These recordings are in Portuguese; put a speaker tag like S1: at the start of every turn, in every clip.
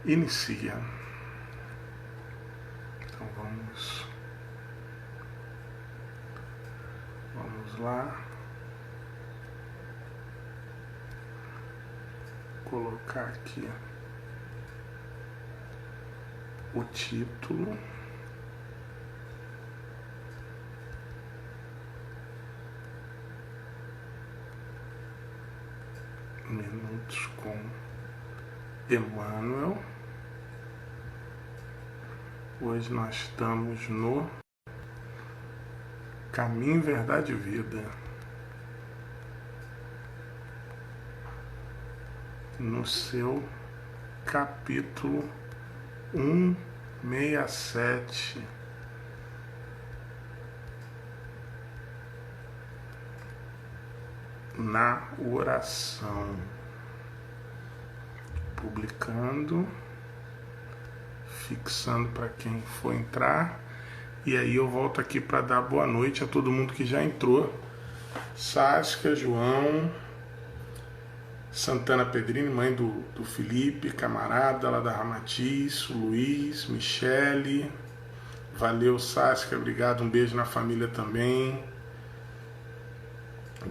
S1: inicia. Então vamos lá. Colocar aqui o título. Minutos com Emmanuel. Hoje nós estamos no Caminho, Verdade e Vida, no seu capítulo 167. Na oração, publicando, fixando para quem for entrar, e aí eu volto aqui para dar boa noite a todo mundo que já entrou. Saskia, João, Santana Pedrini, mãe do Felipe, camarada lá da Ramatiz, Luiz, Michele, valeu Saskia, obrigado, um beijo na família também.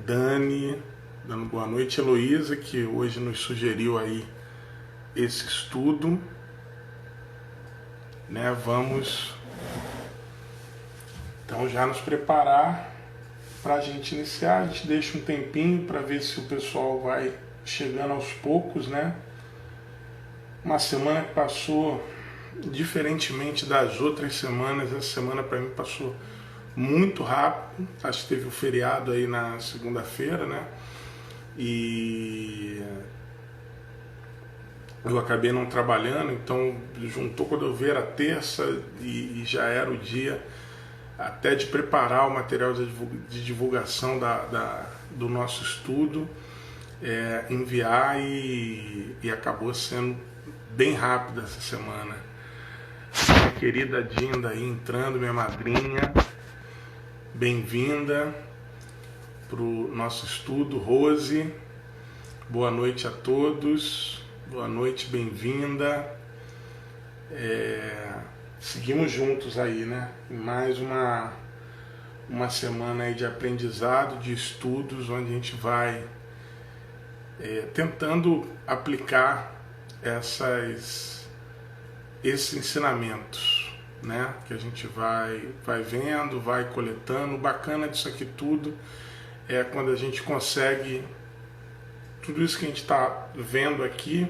S1: Dani, dando boa noite. Heloísa, que hoje nos sugeriu aí esse estudo, né? Vamos então já nos preparar para a gente iniciar. A gente deixa um tempinho para ver se o pessoal vai chegando aos poucos, né? Uma semana que passou diferentemente das outras semanas. Essa semana para mim passou muito rápido. Acho que teve o feriado aí na segunda-feira, né? E eu acabei não trabalhando, então juntou quando eu vi era terça e já era o dia até de preparar o material de divulgação do nosso estudo, enviar e acabou sendo bem rápido essa semana. Minha querida Dinda aí entrando, minha madrinha, bem-vinda para o nosso estudo. Rose, boa noite a todos, boa noite, bem-vinda. Seguimos juntos aí, né? Em mais uma semana aí de aprendizado, de estudos, onde a gente vai tentando aplicar esses ensinamentos, né? Que a gente vai vendo, vai coletando. O bacana disso aqui tudo é quando a gente consegue, tudo isso que a gente está vendo aqui,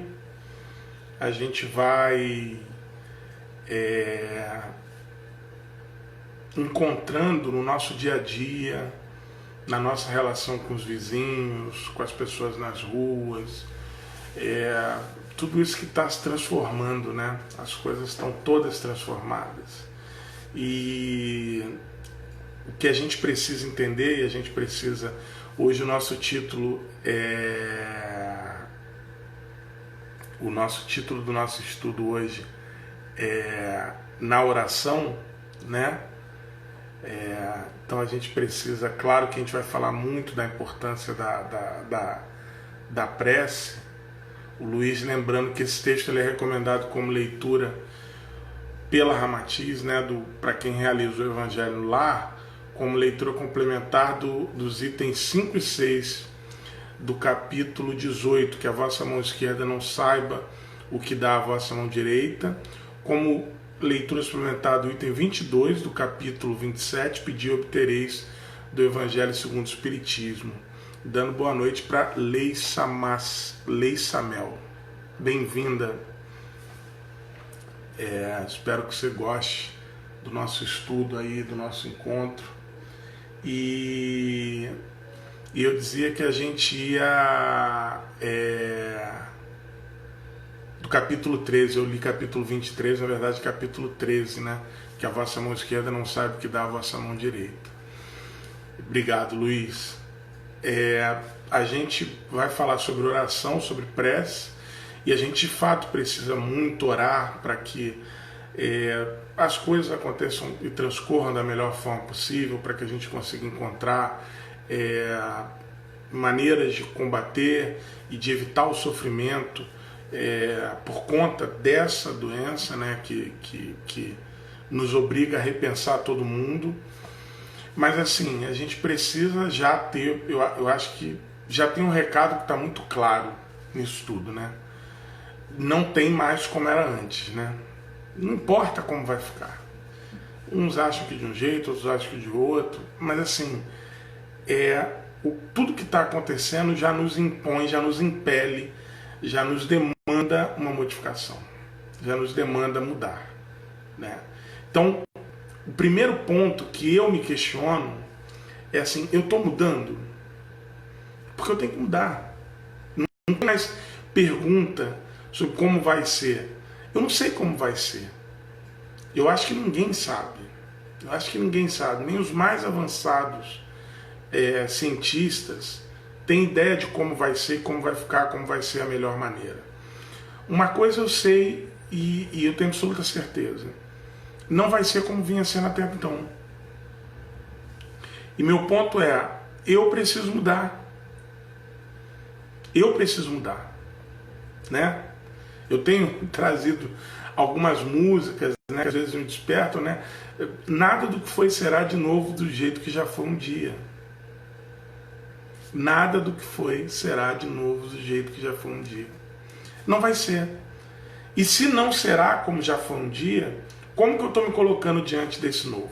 S1: a gente vai encontrando no nosso dia a dia, na nossa relação com os vizinhos, com as pessoas nas ruas, tudo isso que está se transformando, né? As coisas estão todas transformadas. E o que a gente precisa entender, e a gente precisa... Hoje o nosso título o nosso título do nosso estudo hoje é Na Oração, né? Então a gente precisa, claro que a gente vai falar muito da importância da prece. O Luiz lembrando que esse texto ele é recomendado como leitura pela Ramatiz, né, para quem realiza o Evangelho no Lar, como leitura complementar dos itens 5 e 6 do capítulo 18, que a vossa mão esquerda não saiba o que dá a vossa mão direita, como leitura suplementar do item 22 do capítulo 27, pedi e obtereis, do Evangelho segundo o Espiritismo. Dando boa noite para Lei Samel. Bem-vinda. Espero que você goste do nosso estudo aí, do nosso encontro. E eu dizia que a gente ia do capítulo 13, eu li capítulo 23, na verdade capítulo 13, né? Que a vossa mão esquerda não sabe o que dá a vossa mão direita. Obrigado, Luiz. A gente vai falar sobre oração, sobre prece, e a gente de fato precisa muito orar para que as coisas aconteçam e transcorram da melhor forma possível, para que a gente consiga encontrar maneiras de combater e de evitar o sofrimento por conta dessa doença, né, que nos obriga a repensar todo mundo. Mas assim, a gente precisa já ter, eu acho que já tem um recado que está muito claro nisso tudo, né? Não tem mais como era antes, né? Não importa como vai ficar. Uns acham que de um jeito, outros acham que de outro, mas assim, tudo que está acontecendo já nos impõe, já nos impele, já nos demanda uma modificação, já nos demanda mudar, né? Então, o primeiro ponto que eu me questiono é assim, eu estou mudando? Porque eu tenho que mudar. Não tem mais pergunta sobre como vai ser. Eu não sei como vai ser. Eu acho que ninguém sabe. Eu acho que ninguém sabe. Nem os mais avançados cientistas têm ideia de como vai ser, como vai ficar, como vai ser a melhor maneira. Uma coisa eu sei e eu tenho absoluta certeza. Não vai ser como vinha sendo até então. E meu ponto é, eu preciso mudar. Eu preciso mudar, né? Eu tenho trazido algumas músicas, né, que às vezes me despertam, né? Nada do que foi será de novo do jeito que já foi um dia. Nada do que foi será de novo do jeito que já foi um dia. Não vai ser. E se não será como já foi um dia, como que eu estou me colocando diante desse novo?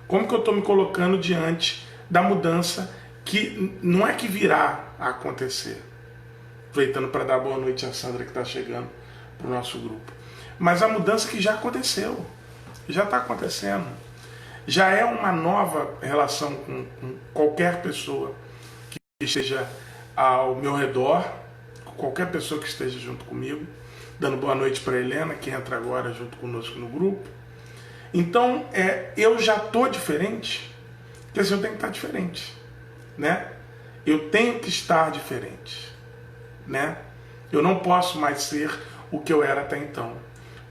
S1: Como que eu estou me colocando diante da mudança que não é que virá a acontecer? Aproveitando para dar boa noite à Sandra que está chegando para o nosso grupo. Mas a mudança que já aconteceu, já está acontecendo. Já é uma nova relação com qualquer pessoa que esteja ao meu redor, qualquer pessoa que esteja junto comigo. Dando boa noite para a Helena, que entra agora junto conosco no grupo. Então, eu já estou diferente, quer dizer, eu tenho que estar diferente, né? Eu tenho que estar diferente, né? Eu não posso mais ser o que eu era até então.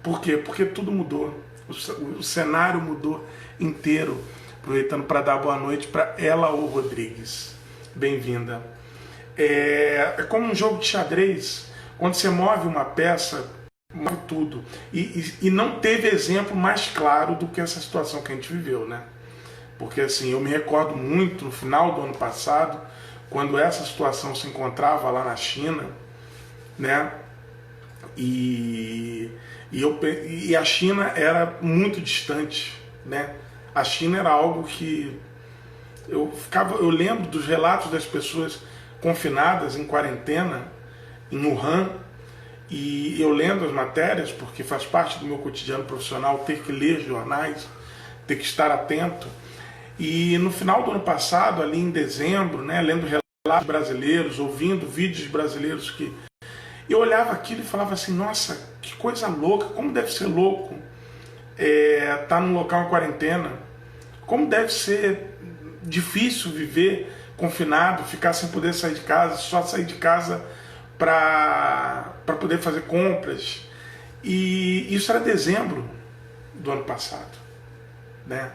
S1: Por quê? Porque tudo mudou. O cenário mudou inteiro. Aproveitando para dar boa noite para Ela O Rodrigues. Bem-vinda. É como um jogo de xadrez. Quando você move uma peça, move tudo. E não teve exemplo mais claro do que essa situação que a gente viveu, né? Porque assim, eu me recordo muito no final do ano passado, quando essa situação se encontrava lá na China, né? E a China era muito distante, né? A China era algo que eu lembro dos relatos das pessoas confinadas em quarentena em Wuhan, e eu lendo as matérias, porque faz parte do meu cotidiano profissional ter que ler jornais, ter que estar atento. E no final do ano passado, ali em dezembro, né, lendo relatos brasileiros, ouvindo vídeos brasileiros, que eu olhava aquilo e falava assim, nossa, que coisa louca, como deve ser louco estar num local em quarentena, como deve ser difícil viver confinado, ficar sem poder sair de casa, só sair de casa para poder fazer compras. E isso era dezembro do ano passado, né?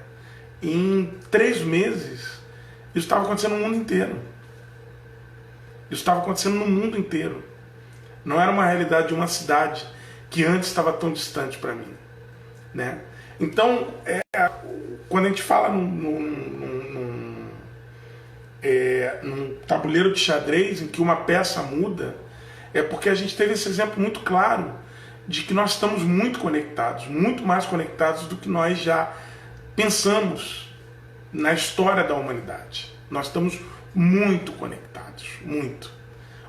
S1: Em 3 meses isso estava acontecendo no mundo inteiro. Isso estava acontecendo no mundo inteiro. Não era uma realidade de uma cidade que antes estava tão distante para mim, né? Então, quando a gente fala num tabuleiro de xadrez em que uma peça muda, é porque a gente teve esse exemplo muito claro de que nós estamos muito conectados, muito mais conectados do que nós já pensamos na história da humanidade. Nós estamos muito conectados, muito.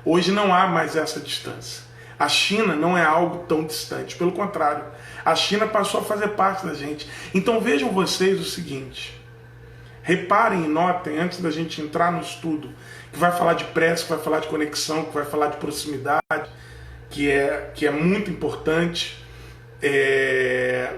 S1: Hoje não há mais essa distância. A China não é algo tão distante, pelo contrário, a China passou a fazer parte da gente. Então vejam vocês o seguinte, reparem e notem, antes da gente entrar no estudo, que vai falar de prece, que vai falar de conexão, que vai falar de proximidade, que é muito importante.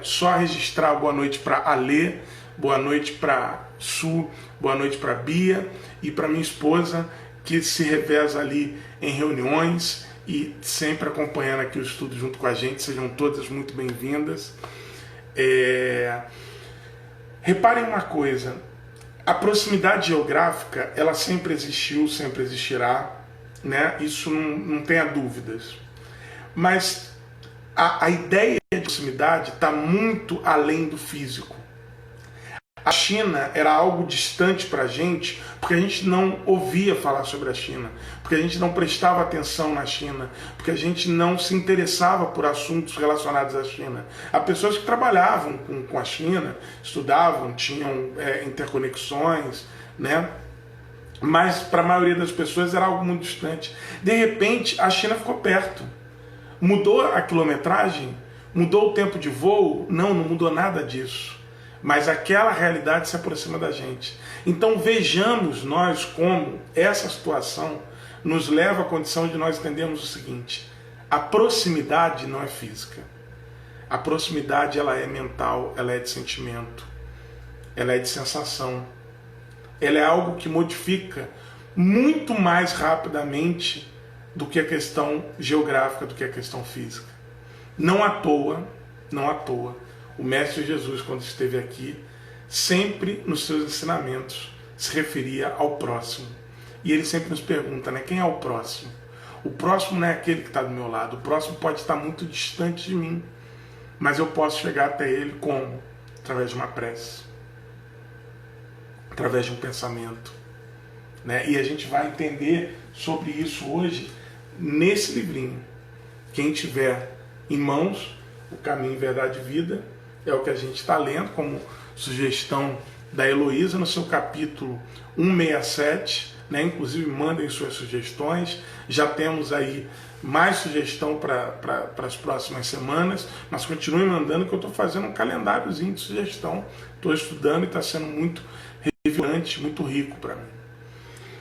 S1: Só registrar boa noite para Alê, boa noite para Su, boa noite para Bia e para minha esposa, que se reveza ali em reuniões e sempre acompanhando aqui o estudo junto com a gente. Sejam todas muito bem-vindas. Reparem uma coisa, a proximidade geográfica, ela sempre existiu, sempre existirá, né? Isso não tenha dúvidas. Mas a ideia de proximidade está muito além do físico. A China era algo distante para a gente, porque a gente não ouvia falar sobre a China, porque a gente não prestava atenção na China, porque a gente não se interessava por assuntos relacionados à China. Há pessoas que trabalhavam com a China, estudavam, tinham interconexões, né? Mas para a maioria das pessoas era algo muito distante. De repente, a China ficou perto. Mudou a quilometragem? Mudou o tempo de voo? Não mudou nada disso. Mas aquela realidade se aproxima da gente. Então vejamos nós como essa situação nos leva à condição de nós entendermos o seguinte: a proximidade não é física. A proximidade ela é mental, ela é de sentimento, ela é de sensação. Ela é algo que modifica muito mais rapidamente do que a questão geográfica, do que a questão física. Não à toa, o Mestre Jesus, quando esteve aqui, sempre nos seus ensinamentos se referia ao próximo. E ele sempre nos pergunta, né, quem é o próximo? O próximo não é aquele que está do meu lado, o próximo pode estar muito distante de mim, mas eu posso chegar até ele como? Através de uma prece, através de um pensamento, né? E a gente vai entender sobre isso hoje nesse livrinho. Quem tiver em mãos O Caminho, Verdade e Vida, é o que a gente está lendo, como sugestão da Heloísa, no seu capítulo 167, né? Inclusive mandem suas sugestões, já temos aí mais sugestão para as próximas semanas, mas continuem mandando, que eu estou fazendo um calendáriozinho de sugestão, estou estudando e está sendo muito revigorante, muito rico para mim.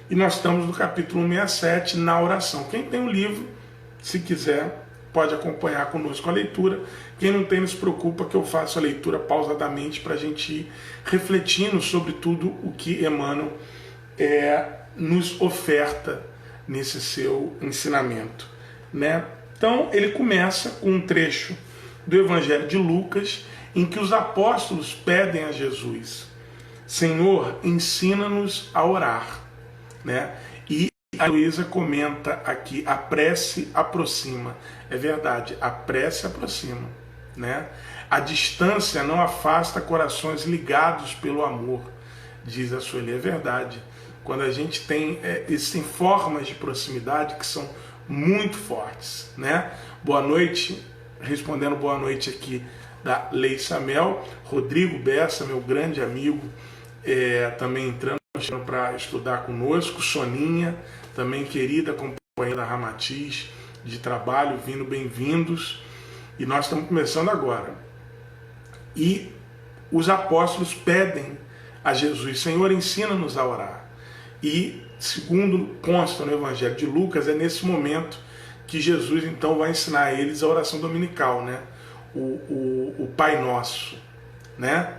S1: E nós estamos no capítulo 167, na oração. Quem tem o livro, se quiser, pode acompanhar conosco a leitura. Quem não tem, não se preocupa, que eu faço a leitura pausadamente para a gente ir refletindo sobre tudo o que Emmanuel nos oferta nesse seu ensinamento, né? Então ele começa com um trecho do Evangelho de Lucas, em que os apóstolos pedem a Jesus: Senhor, ensina-nos a orar, né? E a Luísa comenta aqui, a prece aproxima. É verdade, a prece aproxima, né? A distância não afasta corações ligados pelo amor, diz a Sueli. É verdade. Quando a gente tem existem formas de proximidade que são muito fortes, né? Boa noite, respondendo boa noite aqui da Lei Samel, Rodrigo Bessa, meu grande amigo, também entrando para estudar conosco, Soninha, também querida companheira da Ramatiz de trabalho, vindo, bem-vindos. E nós estamos começando agora. E os apóstolos pedem a Jesus: Senhor, ensina-nos a orar. E, segundo consta no Evangelho de Lucas, é nesse momento que Jesus então vai ensinar a eles a oração dominical, né? O Pai Nosso, né?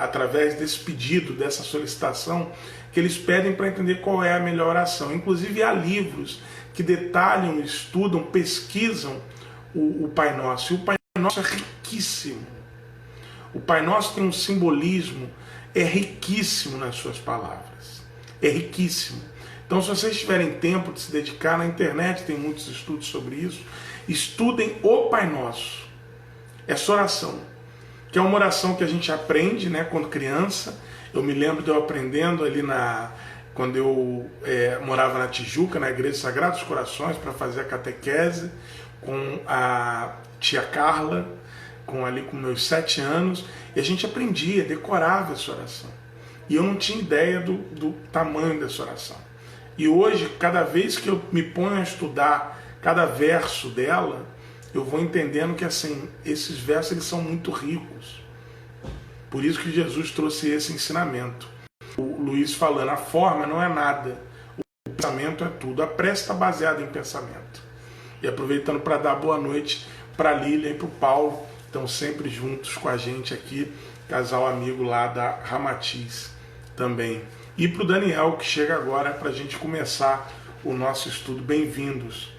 S1: Através desse pedido, dessa solicitação, que eles pedem para entender qual é a melhor oração. Inclusive há livros que detalham, estudam, pesquisam o Pai Nosso. E o Pai Nosso é riquíssimo. O Pai Nosso tem um simbolismo, é riquíssimo nas suas palavras. É riquíssimo. Então, se vocês tiverem tempo de se dedicar, na internet tem muitos estudos sobre isso, estudem o Pai Nosso. Essa oração, que é uma oração que a gente aprende, né, quando criança. Eu me lembro de eu aprendendo ali quando eu morava na Tijuca, na Igreja Sagrados Corações, para fazer a catequese com a tia Carla, com meus 7 anos, e a gente aprendia, decorava essa oração. E eu não tinha ideia do tamanho dessa oração. E hoje, cada vez que eu me ponho a estudar cada verso dela, eu vou entendendo que assim, esses versos eles são muito ricos. Por isso que Jesus trouxe esse ensinamento. O Luiz falando, a forma não é nada, o pensamento é tudo. A prece está baseada em pensamento. E aproveitando para dar boa noite para a Lília e para o Paulo, estão sempre juntos com a gente aqui, casal amigo lá da Ramatiz também. E para o Daniel, que chega agora para a gente começar o nosso estudo. Bem-vindos.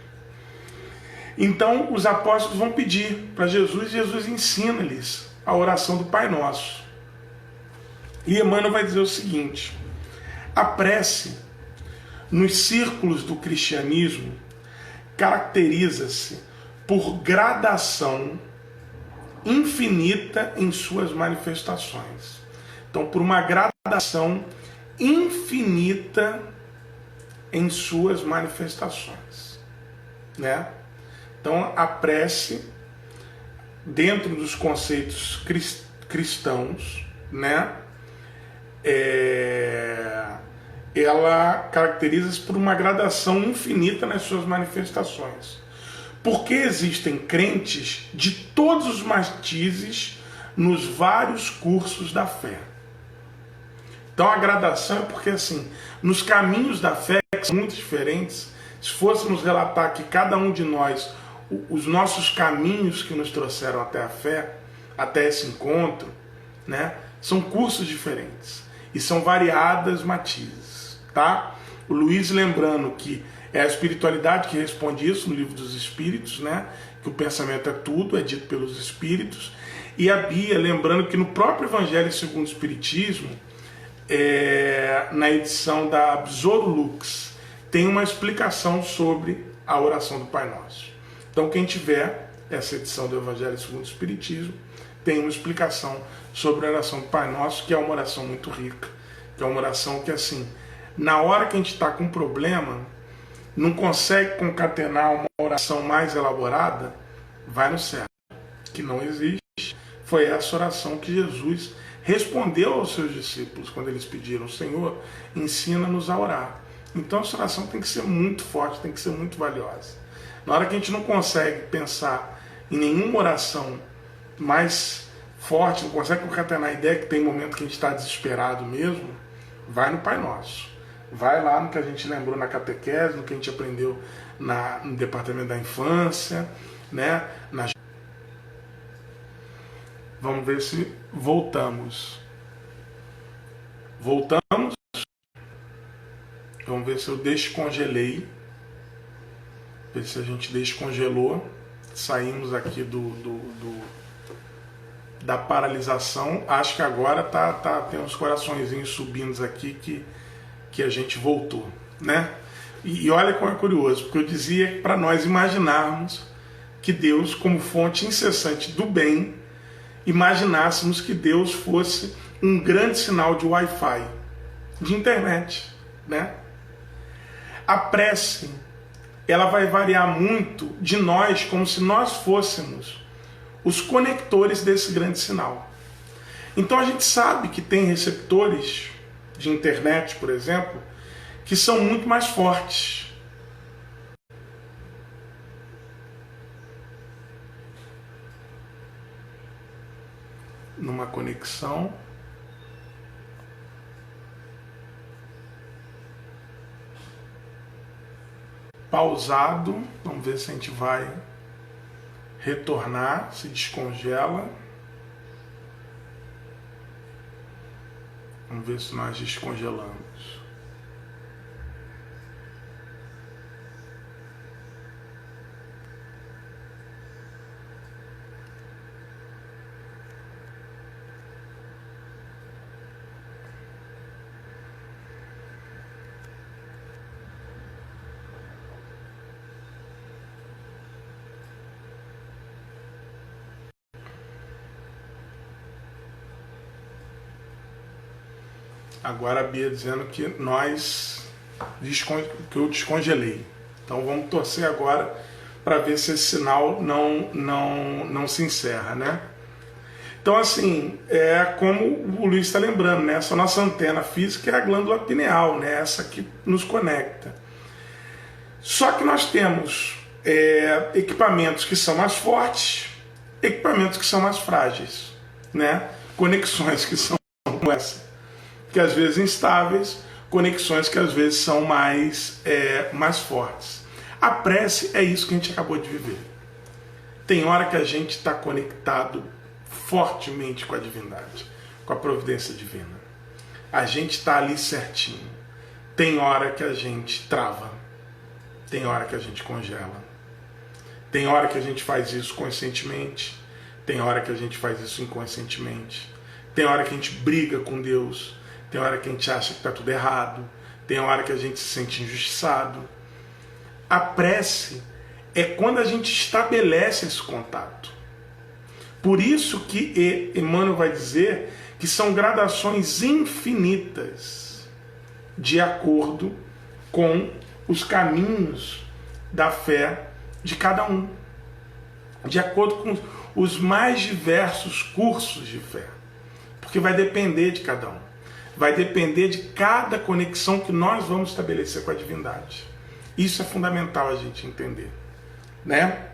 S1: Então os apóstolos vão pedir para Jesus, e Jesus ensina-lhes a oração do Pai Nosso. E Emmanuel vai dizer o seguinte: a prece, nos círculos do cristianismo, caracteriza-se por gradação infinita em suas manifestações. Então, por uma gradação infinita em suas manifestações, né? Então, a prece, dentro dos conceitos cristãos, né, ela caracteriza-se por uma gradação infinita nas suas manifestações. Porque existem crentes de todos os matizes nos vários cursos da fé. Então a gradação é porque, assim, nos caminhos da fé, que são muito diferentes, se fôssemos relatar que cada um de nós, os nossos caminhos que nos trouxeram até a fé, até esse encontro, né, são cursos diferentes e são variadas matizes, tá? O Luiz lembrando que é a espiritualidade que responde isso no livro dos Espíritos, né, que o pensamento é tudo, é dito pelos Espíritos, e a Bia lembrando que no próprio Evangelho segundo o Espiritismo, na edição da Besouro Lux, tem uma explicação sobre a oração do Pai Nosso. Então quem tiver essa edição do Evangelho segundo o Espiritismo, tem uma explicação sobre a oração do Pai Nosso, que é uma oração muito rica, que é uma oração que, assim, na hora que a gente está com um problema, não consegue concatenar uma oração mais elaborada, vai no céu, que não existe. Foi essa oração que Jesus respondeu aos seus discípulos quando eles pediram: Senhor, ensina-nos a orar. Então essa oração tem que ser muito forte, tem que ser muito valiosa. Na hora que a gente não consegue pensar em nenhuma oração mais forte, não consegue concatenar a ideia que tem momento que a gente está desesperado mesmo, vai no Pai Nosso. Vai lá no que a gente lembrou na catequese, no que a gente aprendeu no departamento da infância, né? Vamos ver se voltamos. Voltamos. Vamos ver se eu descongelei. Ver se a gente descongelou. Saímos aqui da paralisação. Acho que agora tem uns coraçõezinhos subindo aqui que a gente voltou, né? E olha como é curioso, porque eu dizia para nós imaginarmos que Deus, como fonte incessante do bem, imaginássemos que Deus fosse um grande sinal de Wi-Fi, de internet, né? A prece, ela vai variar muito de nós, como se nós fôssemos os conectores desse grande sinal. Então a gente sabe que tem receptores de internet, por exemplo, que são muito mais fortes. Numa conexão. Pausado. Vamos ver se a gente vai retornar, se descongela. Vamos ver se nós descongelamos. Agora a Bia dizendo que que eu descongelei. Então vamos torcer agora para ver se esse sinal não se encerra, né? Então, assim, é como o Luiz está lembrando, né? Essa nossa antena física é a glândula pineal, né? Essa que nos conecta. Só que nós temos equipamentos que são mais fortes, equipamentos que são mais frágeis, né? Conexões que são como essa, que às vezes instáveis, conexões que às vezes são mais fortes. A prece é isso que a gente acabou de viver. Tem hora que a gente está conectado fortemente com a divindade, com a providência divina. A gente está ali certinho. Tem hora que a gente trava. Tem hora que a gente congela. Tem hora que a gente faz isso conscientemente. Tem hora que a gente faz isso inconscientemente. Tem hora que a gente briga com Deus. Tem hora que a gente acha que está tudo errado. Tem hora que a gente se sente injustiçado. A prece é quando a gente estabelece esse contato. Por isso que Emmanuel vai dizer que são gradações infinitas de acordo com os caminhos da fé de cada um, de acordo com os mais diversos cursos de fé, porque vai depender de cada um, vai depender de cada conexão que nós vamos estabelecer com a divindade. Isso é fundamental a gente entender, né?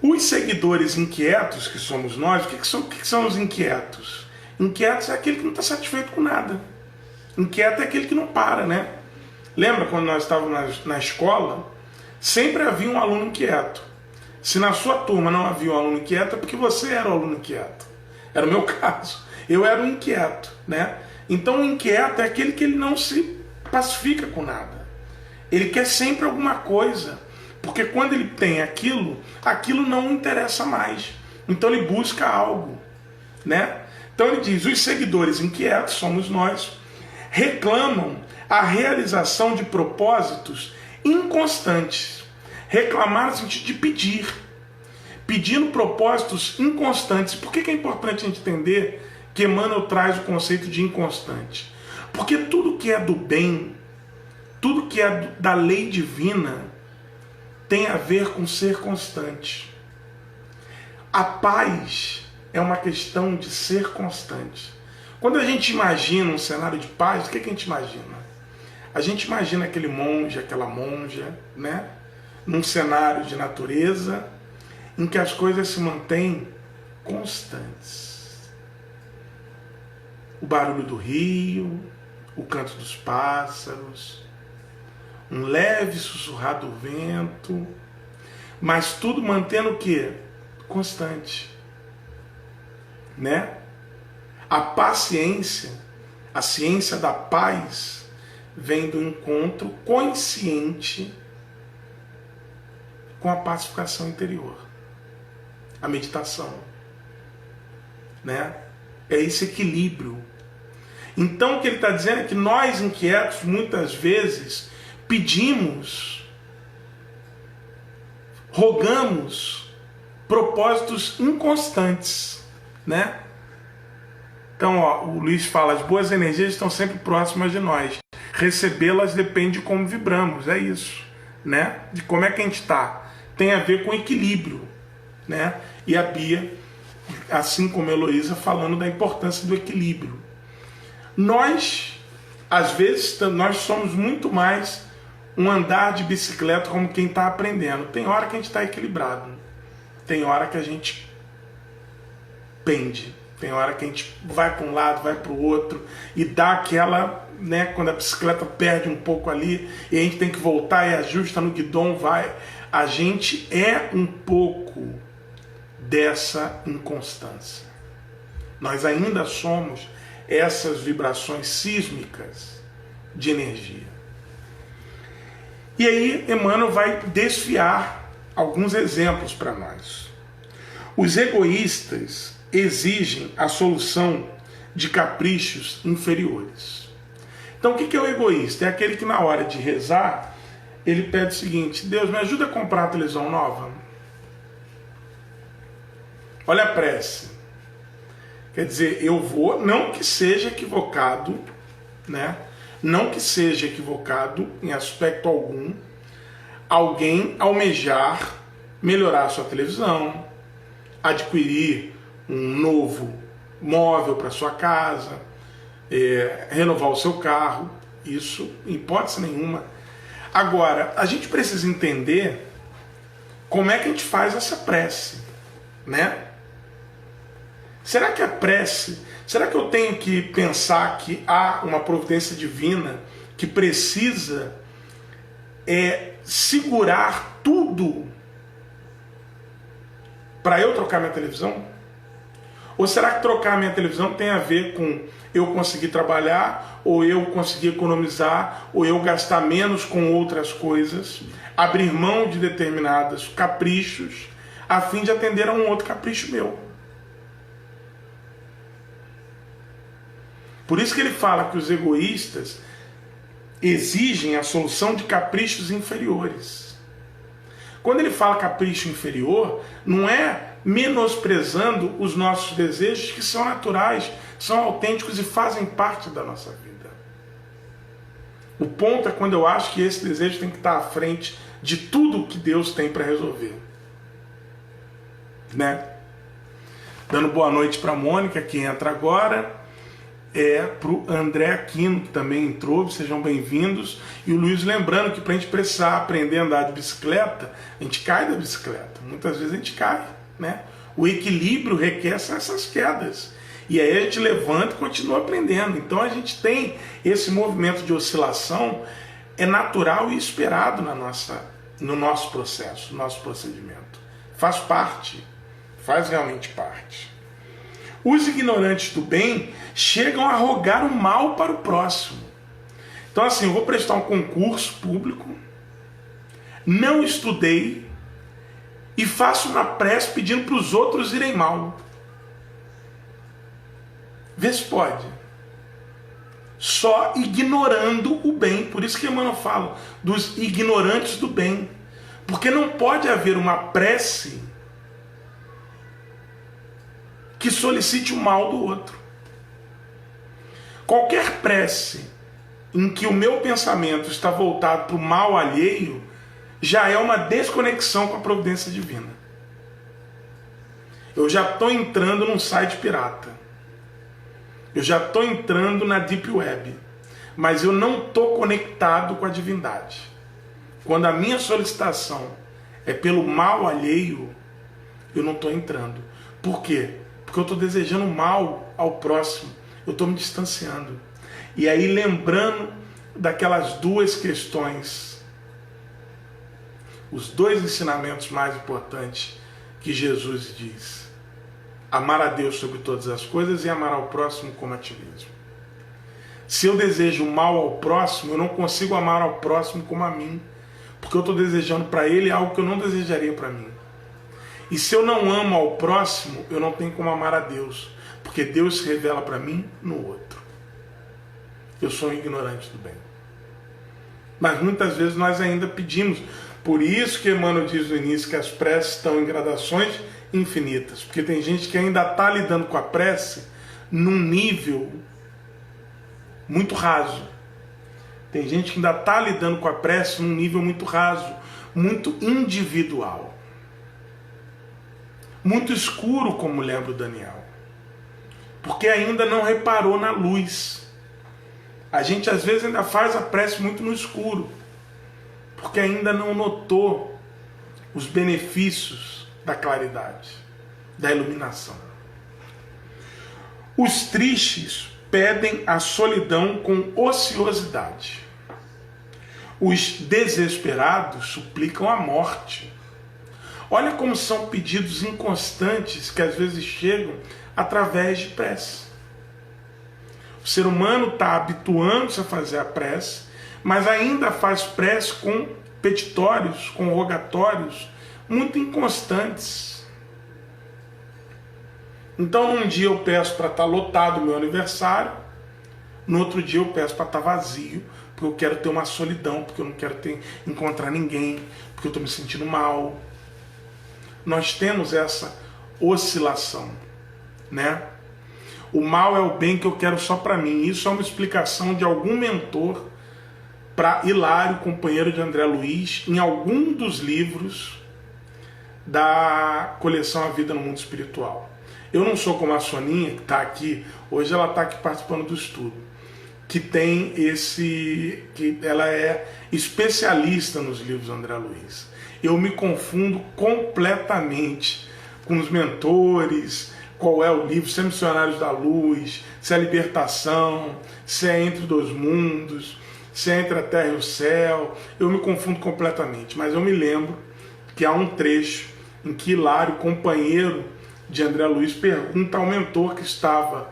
S1: Os seguidores inquietos, que somos nós, o que são os inquietos? Inquietos é aquele que não está satisfeito com nada. Inquieto é aquele que não para, né? Lembra quando nós estávamos na escola? Sempre havia um aluno inquieto. Se na sua turma não havia um aluno inquieto, é porque você era o aluno inquieto. Era o meu caso. Eu era o inquieto, né? Então o inquieto é aquele que ele não se pacifica com nada. Ele quer sempre alguma coisa. Porque quando ele tem aquilo, aquilo não interessa mais. Então ele busca algo, né? Então ele diz, os seguidores inquietos, somos nós, reclamam a realização de propósitos inconstantes. Reclamar no sentido de pedir. Pedindo propósitos inconstantes. Por que é importante a gente entender que Emmanuel traz o conceito de inconstante? Porque tudo que é do bem, tudo que é da lei divina, tem a ver com ser constante. A paz é uma questão de ser constante. Quando a gente imagina um cenário de paz, o que a gente imagina? A gente imagina aquele monge, aquela monja, né? Num cenário de natureza em que as coisas se mantêm constantes. O barulho do rio, o canto dos pássaros, um leve sussurrar do vento, mas tudo mantendo o quê? Constante, né? A paciência, a ciência da paz, vem do encontro consciente com a pacificação interior, a meditação, né? É esse equilíbrio. Então o que ele está dizendo é que nós inquietos muitas vezes pedimos, rogamos propósitos inconstantes, né? Então, ó, o Luiz fala, as boas energias estão sempre próximas de nós. Recebê-las depende de como vibramos, é isso, né? De como é que a gente está. Tem a ver com equilíbrio, né? E a Bia, assim como a Heloísa, falando da importância do equilíbrio. Nós, às vezes, nós somos muito mais um andar de bicicleta como quem está aprendendo. Tem hora que a gente está equilibrado. Tem hora que a gente pende. Tem hora que a gente vai para um lado, vai para o outro. E dá aquela, né, quando a bicicleta perde um pouco ali, e a gente tem que voltar e ajusta no guidão, vai. A gente é um pouco dessa inconstância. Nós ainda somos essas vibrações sísmicas de energia. E aí Emmanuel vai desfiar alguns exemplos para nós. Os egoístas exigem a solução de caprichos inferiores. Então o que é o egoísta? É aquele que na hora de rezar, ele pede o seguinte: Deus, me ajuda a comprar a televisão nova. Olha a prece. Quer dizer, eu vou, não que seja equivocado, né? Não que seja equivocado em aspecto algum, alguém almejar melhorar a sua televisão, adquirir um novo móvel para sua casa, renovar o seu carro, isso em hipótese nenhuma. Agora, a gente precisa entender como é que a gente faz essa prece, né? Será que a prece, será que eu tenho que pensar que há uma providência divina que precisa segurar tudo para eu trocar minha televisão? Ou será que trocar minha televisão tem a ver com eu conseguir trabalhar, ou eu conseguir economizar, ou eu gastar menos com outras coisas, abrir mão de determinados caprichos, a fim de atender a um outro capricho meu? Por isso que ele fala que os egoístas exigem a solução de caprichos inferiores. Quando ele fala capricho inferior, não é menosprezando os nossos desejos, que são naturais, são autênticos e fazem parte da nossa vida. O ponto é quando eu acho que esse desejo tem que estar à frente de tudo que Deus tem para resolver. Né? Dando boa noite para a Mônica, que entra agora. Para o André Aquino, que também entrou, sejam bem-vindos. E o Luiz lembrando que para a gente precisar aprender a andar de bicicleta, a gente cai da bicicleta. Muitas vezes a gente cai. Né? O equilíbrio requer essas quedas. E aí a gente levanta e continua aprendendo. Então a gente tem esse movimento de oscilação, é natural e esperado no nosso processo, no nosso procedimento. Faz parte, faz realmente parte. Os ignorantes do bem chegam a rogar o mal para o próximo. Então assim, eu vou prestar um concurso público, não estudei e faço uma prece pedindo para os outros irem mal. Vê se pode. Só ignorando o bem. Por isso que Emmanuel fala dos ignorantes do bem. Porque não pode haver uma prece que solicite o mal do outro. Qualquer prece em que o meu pensamento está voltado para o mal alheio já é uma desconexão com a providência divina. Eu já estou entrando num site pirata. Eu já estou entrando na Deep Web. Mas eu não estou conectado com a divindade. Quando a minha solicitação é pelo mal alheio, eu não estou entrando. Por quê? Porque eu estou desejando mal ao próximo. Eu estou me distanciando. E aí lembrando daquelas duas questões, os dois ensinamentos mais importantes que Jesus diz: amar a Deus sobre todas as coisas e amar ao próximo como a ti mesmo. Se eu desejo mal ao próximo, eu não consigo amar ao próximo como a mim, porque eu estou desejando para ele algo que eu não desejaria para mim. E se eu não amo ao próximo, eu não tenho como amar a Deus, porque Deus se revela para mim no outro. Eu sou um ignorante do bem. Mas muitas vezes nós ainda pedimos. Por isso que Emmanuel diz no início que as preces estão em gradações infinitas. Porque tem gente que ainda está lidando com a prece num nível muito raso. Tem gente que ainda está lidando com a prece num nível muito raso, muito individual. Muito escuro, como lembra o Daniel. Porque ainda não reparou na luz. A gente às vezes ainda faz a prece muito no escuro, porque ainda não notou os benefícios da claridade, da iluminação. Os tristes pedem a solidão com ociosidade. Os desesperados suplicam a morte. Olha como são pedidos inconstantes que às vezes chegam através de prece. O ser humano está habituando-se a fazer a prece, mas ainda faz prece com petitórios, com rogatórios muito inconstantes. Então, num dia eu peço para estar lotado o meu aniversário, no outro dia eu peço para estar vazio, porque eu quero ter uma solidão, porque eu não quero encontrar ninguém, porque eu estou me sentindo mal. Nós temos essa oscilação, né? O mal é o bem que eu quero só para mim. Isso é uma explicação de algum mentor para Hilário, companheiro de André Luiz, em algum dos livros da coleção A Vida no Mundo Espiritual. Eu não sou como a Soninha, que está aqui, hoje ela está aqui participando do estudo, que tem que ela é especialista nos livros do André Luiz. Eu me confundo completamente com os mentores, qual é o livro, se é Missionários da Luz, se é Libertação, se é Entre Dois Mundos, se é Entre a Terra e o Céu. Eu me confundo completamente, mas eu me lembro que há um trecho em que Hilário, companheiro de André Luiz, pergunta ao mentor que estava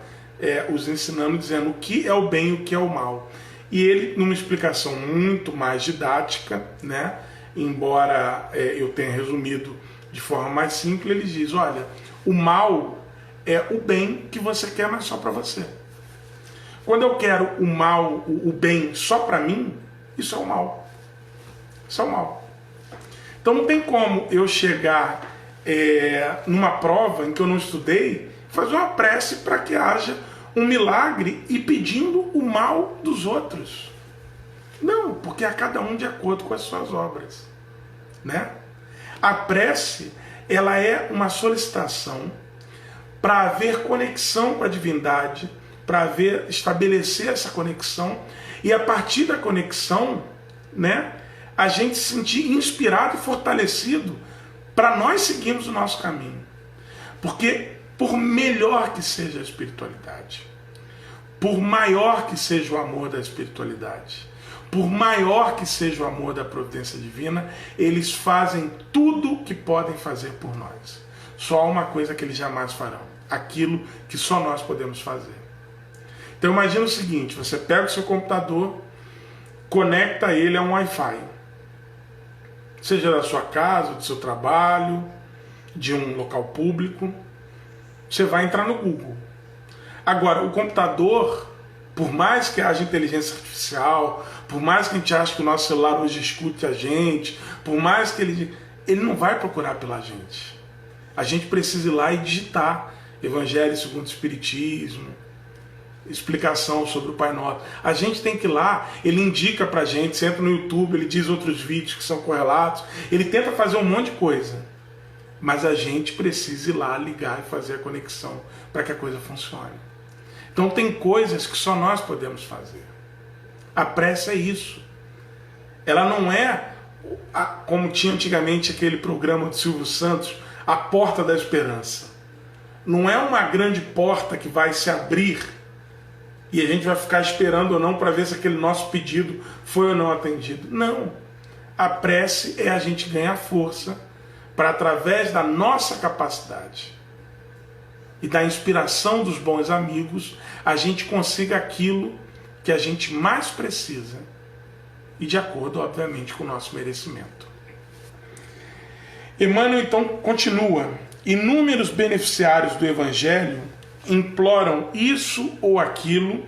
S1: os ensinando, dizendo o que é o bem e o que é o mal. E ele, numa explicação muito mais didática, né, embora eu tenha resumido de forma mais simples, ele diz: olha, o mal é o bem que você quer, mas só para você. Quando eu quero o mal, o bem só para mim, isso é o mal. Isso é o mal. Então não tem como eu chegar numa prova em que eu não estudei, fazer uma prece para que haja um milagre e pedindo o mal dos outros. Não, porque a cada um de acordo com as suas obras, né? A prece, ela é uma solicitação para haver conexão com a divindade, para estabelecer essa conexão, e a partir da conexão, né, a gente se sentir inspirado e fortalecido para nós seguirmos o nosso caminho. Porque por melhor que seja a espiritualidade, por maior que seja o amor da espiritualidade, por maior que seja o amor da providência divina, eles fazem tudo o que podem fazer por nós. Só há uma coisa que eles jamais farão: aquilo que só nós podemos fazer. Então imagina o seguinte: você pega o seu computador, conecta ele a um Wi-Fi, seja da sua casa, do seu trabalho, de um local público. Você vai entrar no Google. Agora, o computador, por mais que haja inteligência artificial, por mais que a gente ache que o nosso celular hoje escute a gente, por mais que ele não vai procurar pela gente. A gente precisa ir lá e digitar Evangelho segundo o Espiritismo, explicação sobre o Pai Nosso. A gente tem que ir lá, ele indica pra gente, você entra no YouTube, ele diz outros vídeos que são correlatos, ele tenta fazer um monte de coisa. Mas a gente precisa ir lá, ligar e fazer a conexão para que a coisa funcione. Então tem coisas que só nós podemos fazer. A prece é isso. Ela não é, como tinha antigamente aquele programa do Silvio Santos, a porta da esperança. Não é uma grande porta que vai se abrir e a gente vai ficar esperando ou não para ver se aquele nosso pedido foi ou não atendido. Não. A prece é a gente ganhar força para, através da nossa capacidade e da inspiração dos bons amigos, a gente consiga aquilo que a gente mais precisa e de acordo, obviamente, com o nosso merecimento. Emmanuel então continua: inúmeros beneficiários do Evangelho imploram isso ou aquilo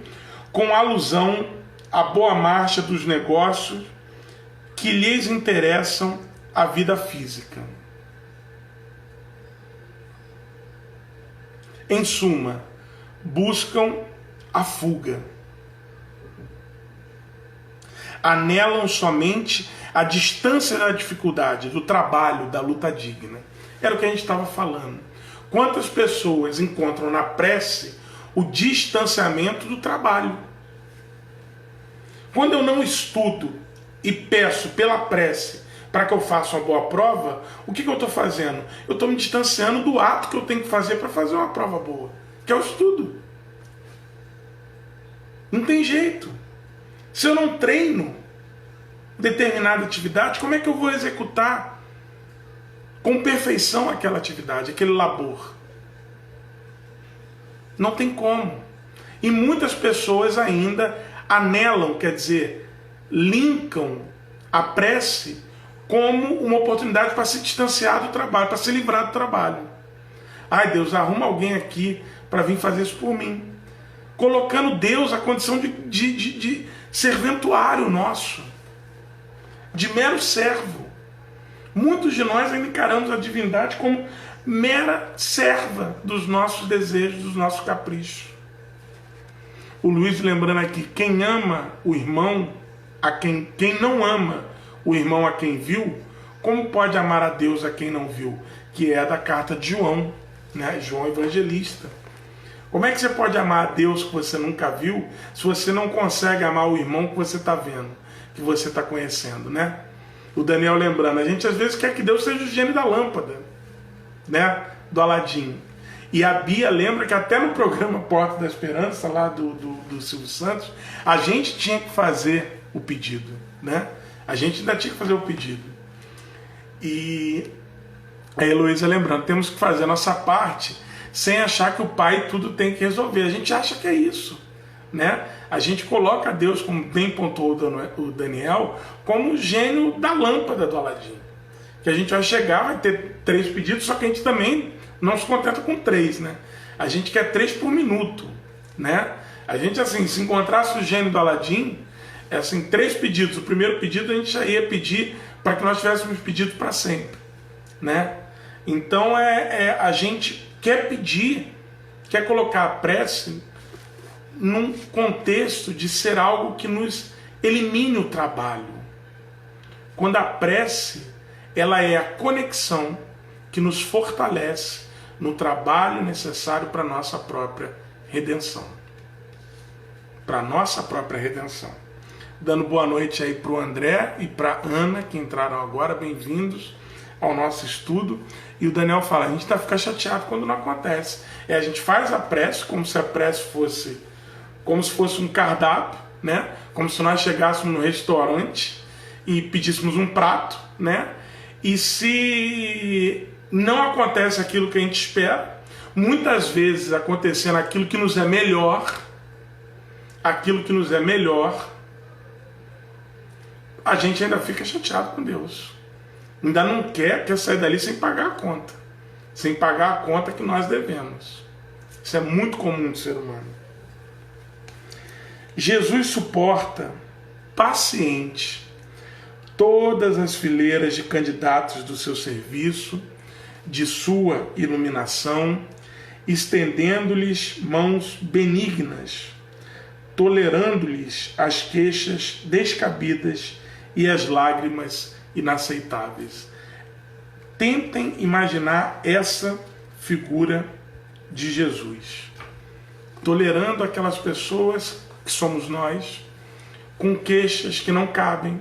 S1: com alusão à boa marcha dos negócios que lhes interessam a vida física. Em suma, buscam a fuga. Anelam somente a distância da dificuldade, do trabalho, da luta digna. Era o que a gente estava falando. Quantas pessoas encontram na prece o distanciamento do trabalho? Quando eu não estudo e peço pela prece para que eu faça uma boa prova, o que eu estou fazendo? Eu estou me distanciando do ato que eu tenho que fazer para fazer uma prova boa, que é o estudo. Não tem jeito. Se eu não treino determinada atividade, como é que eu vou executar com perfeição aquela atividade, aquele labor? Não tem como. E muitas pessoas ainda anelam, quer dizer, linkam a prece como uma oportunidade para se distanciar do trabalho, para se livrar do trabalho. Ai, Deus, arruma alguém aqui para vir fazer isso por mim. Colocando Deus na condição de serventuário nosso, de mero servo. Muitos de nós ainda encaramos a divindade como mera serva dos nossos desejos, dos nossos caprichos. O Luiz lembrando aqui: quem ama o irmão, quem não ama o irmão a quem viu, como pode amar a Deus a quem não viu? Que é da carta de João, né? João Evangelista. Como é que você pode amar a Deus que você nunca viu, se você não consegue amar o irmão que você está vendo, que você está conhecendo, né? O Daniel lembrando, a gente às vezes quer que Deus seja o gênio da lâmpada, né? Do Aladim. E a Bia lembra que até no programa Porta da Esperança, lá do Silvio Santos, a gente tinha que fazer o pedido, né? A gente ainda tinha que fazer o pedido. E a Heloísa lembrando, temos que fazer a nossa parte sem achar que o Pai tudo tem que resolver. A gente acha que é isso, né? A gente coloca Deus, como bem pontuou o Daniel, como o gênio da lâmpada do Aladim. Que a gente vai chegar, vai ter 3 pedidos, só que a gente também não se contenta com 3, né? A gente quer 3 por minuto, né? A gente, assim, se encontrasse o gênio do Aladim, É assim, 3 pedidos. O primeiro pedido a gente já ia pedir para que nós tivéssemos pedido para sempre, né? Então a gente quer pedir, quer colocar a prece num contexto de ser algo que nos elimine o trabalho. Quando a prece, ela é a conexão que nos fortalece no trabalho necessário para a nossa própria redenção. Para a nossa própria redenção. Dando boa noite aí para o André e para a Ana, que entraram agora, bem-vindos ao nosso estudo. E o Daniel fala, a gente fica chateado quando não acontece. A gente faz a prece como se a prece fosse como se fosse um cardápio, né? Como se nós chegássemos no restaurante e pedíssemos um prato, né? E se não acontece aquilo que a gente espera, muitas vezes acontecendo aquilo que nos é melhor, a gente ainda fica chateado com Deus. Ainda não quer sair dali sem pagar a conta. Sem pagar a conta que nós devemos. Isso é muito comum do ser humano. Jesus suporta paciente todas as fileiras de candidatos do seu serviço, de sua iluminação, estendendo-lhes mãos benignas, tolerando-lhes as queixas descabidas e as lágrimas inaceitáveis. Tentem imaginar essa figura de Jesus, tolerando aquelas pessoas que somos nós, com queixas que não cabem,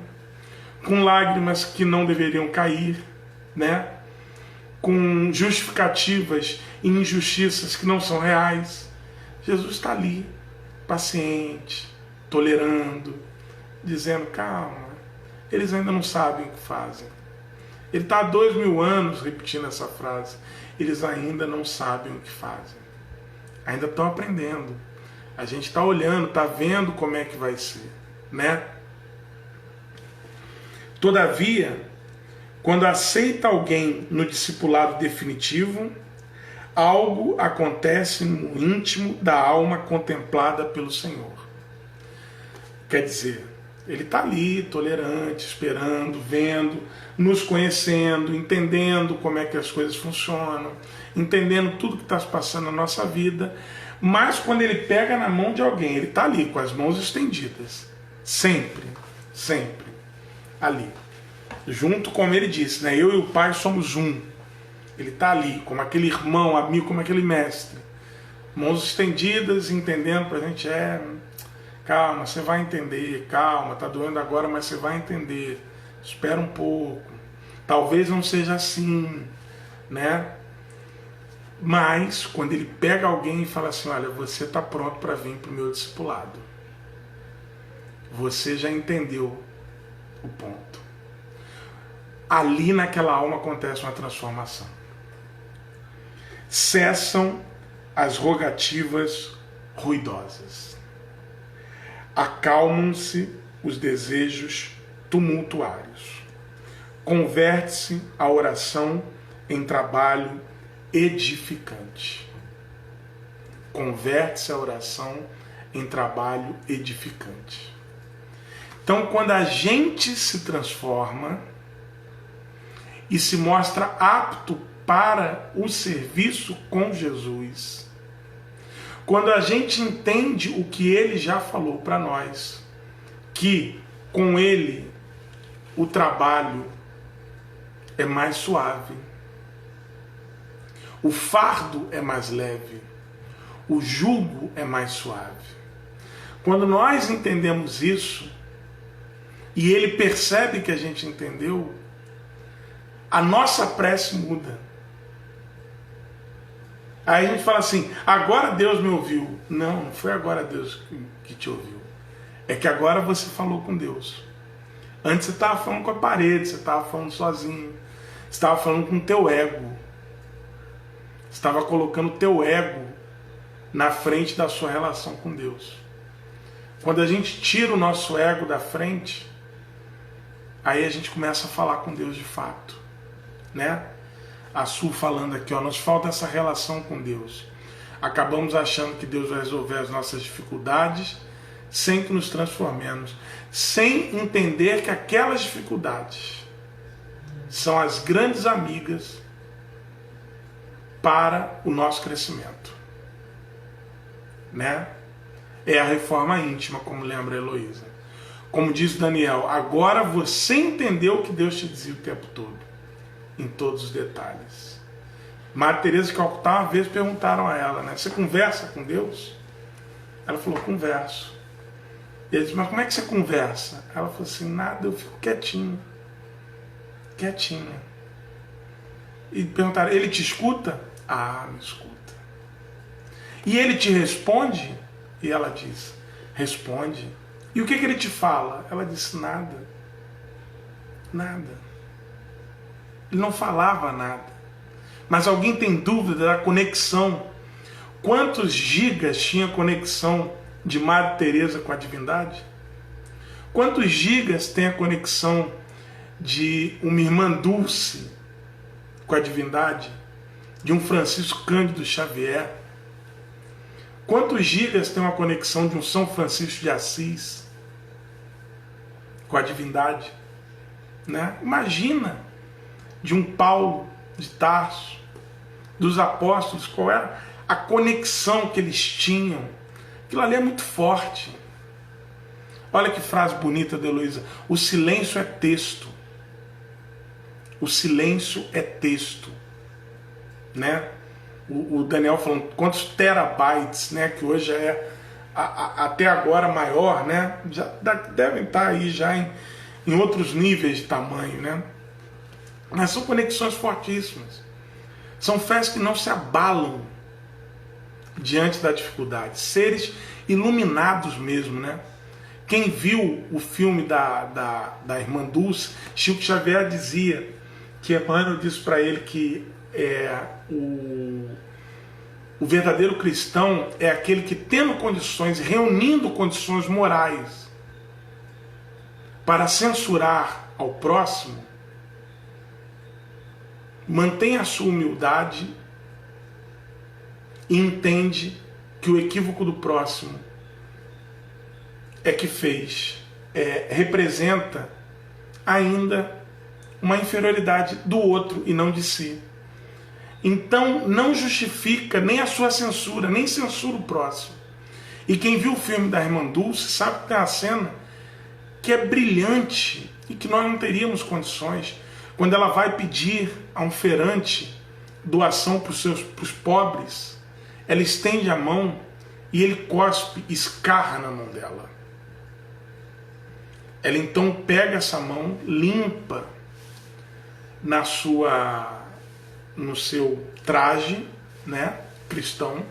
S1: com lágrimas que não deveriam cair, né? Com justificativas e injustiças que não são reais. Jesus está ali, paciente, tolerando, dizendo, calma, eles ainda não sabem o que fazem. Ele está há 2000 anos repetindo essa frase. Eles ainda não sabem o que fazem. Ainda estão aprendendo. A gente está olhando, está vendo como é que vai ser, né? Todavia, quando aceita alguém no discipulado definitivo, algo acontece no íntimo da alma contemplada pelo Senhor. Quer dizer, ele está ali, tolerante, esperando, vendo, nos conhecendo, entendendo como é que as coisas funcionam, entendendo tudo que está se passando na nossa vida. Mas quando ele pega na mão de alguém, ele está ali com as mãos estendidas. Sempre, sempre ali. Junto, como ele disse, né? Eu e o Pai somos um. Ele está ali, como aquele irmão, amigo, como aquele mestre. Mãos estendidas, entendendo para a gente, calma, você vai entender, calma, está doendo agora, mas você vai entender. Espera um pouco. Talvez não seja assim, né? Mas, quando ele pega alguém e fala assim, olha, você está pronto para vir para o meu discipulado. Você já entendeu o ponto. Ali naquela alma acontece uma transformação. Cessam as rogativas ruidosas. Acalmam-se os desejos tumultuários. Converte-se a oração em trabalho edificante. Converte-se a oração em trabalho edificante. Então, quando a gente se transforma e se mostra apto para o serviço com Jesus, quando a gente entende o que ele já falou para nós, que com ele o trabalho é mais suave, o fardo é mais leve, o jugo é mais suave. Quando nós entendemos isso, e ele percebe que a gente entendeu, a nossa prece muda. Aí a gente fala assim, agora Deus me ouviu. Não, não foi agora Deus que te ouviu. É que agora você falou com Deus. Antes você estava falando com a parede, você estava falando sozinho. Você estava falando com o teu ego. Você estava colocando o teu ego na frente da sua relação com Deus. Quando a gente tira o nosso ego da frente, aí a gente começa a falar com Deus de fato, né? A Su falando aqui, nos falta essa relação com Deus. Acabamos achando que Deus vai resolver as nossas dificuldades sem que nos transformemos, sem entender que aquelas dificuldades são as grandes amigas para o nosso crescimento, né? É a reforma íntima, como lembra a Heloísa. Como diz Daniel, agora você entendeu o que Deus te dizia o tempo todo, em todos os detalhes. Madre Teresa de Calcutá, uma vez perguntaram a ela, né? Você conversa com Deus? Ela falou, converso. Ele disse, mas como é que você conversa? Ela falou assim, nada, eu fico quietinha. E perguntaram, ele te escuta? Ah, me escuta. E ele te responde? E ela diz, responde. E o que ele te fala? Ela disse, nada. Nada. Ele não falava nada. Mas alguém tem dúvida da conexão? Quantos gigas tinha conexão de Madre Teresa com a divindade? Quantos gigas tem a conexão de uma irmã Dulce com a divindade? De um Francisco Cândido Xavier? Quantos gigas tem uma conexão de um São Francisco de Assis com a divindade? Né? Imagina, de um Paulo de Tarso, dos apóstolos, qual era a conexão que eles tinham. Aquilo ali é muito forte. Olha que frase bonita de Heloísa. O silêncio é texto. O silêncio é texto. Né? O Daniel falando quantos terabytes, né? Que hoje já é até agora maior, né? Já devem estar aí já em outros níveis de tamanho, né? Mas são conexões fortíssimas. São fés que não se abalam diante da dificuldade. Seres iluminados mesmo, né? Quem viu o filme da irmã Dulce, Chico Xavier dizia que Emmanuel disse para ele que o verdadeiro cristão é aquele que, tendo condições, reunindo condições morais para censurar ao próximo, mantém a sua humildade e entende que o equívoco do próximo representa ainda uma inferioridade do outro e não de si. Então não justifica nem a sua censura, nem censura o próximo. E quem viu o filme da irmã Dulce sabe que tem uma cena que é brilhante e que nós não teríamos condições. Quando ela vai pedir a um feirante doação para os pobres, ela estende a mão e ele cospe, escarra na mão dela. Ela então pega essa mão, limpa no seu traje, né, cristão,